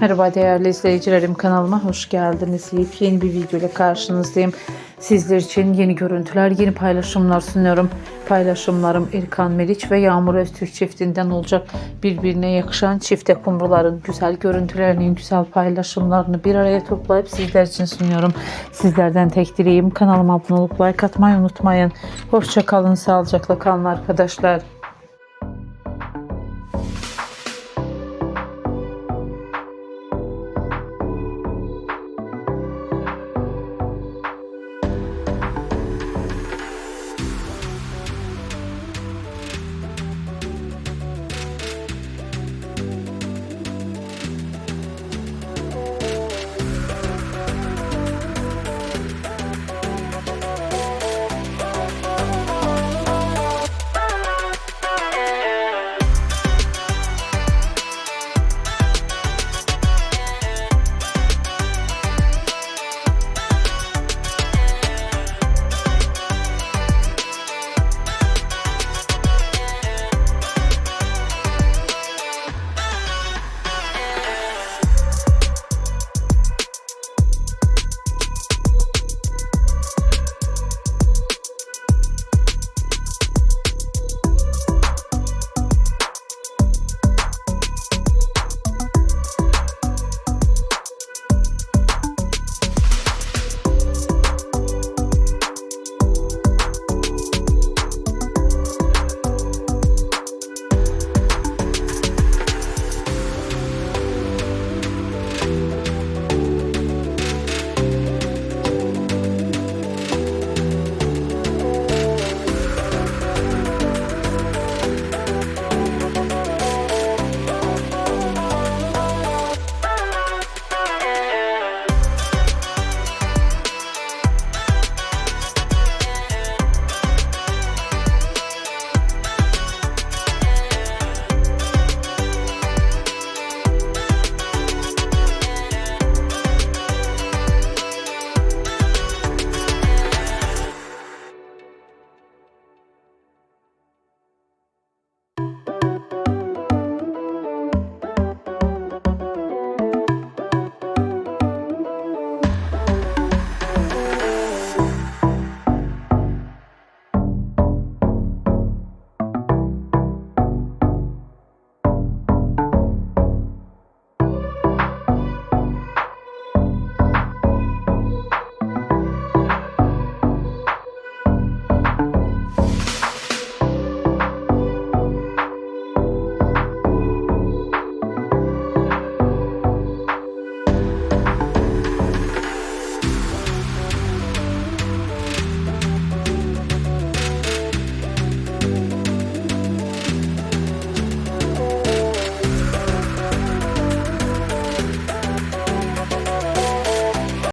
Merhaba değerli izleyicilerim, kanalıma hoş geldiniz. Yeni bir video ile karşınızdayım. Sizler için yeni görüntüler, yeni paylaşımlar sunuyorum. Paylaşımlarım Erkan, Meriç ve Yagmur Ozturk çiftinden olacak. Birbirine yakışan çifte kumruların güzel görüntülerini, güzel paylaşımlarını bir araya toplayıp sizler için sunuyorum. Sizlerden tek dileğim kanalıma abone olup like atmayı unutmayın. Hoşça kalın, sağlıcakla kalın arkadaşlar.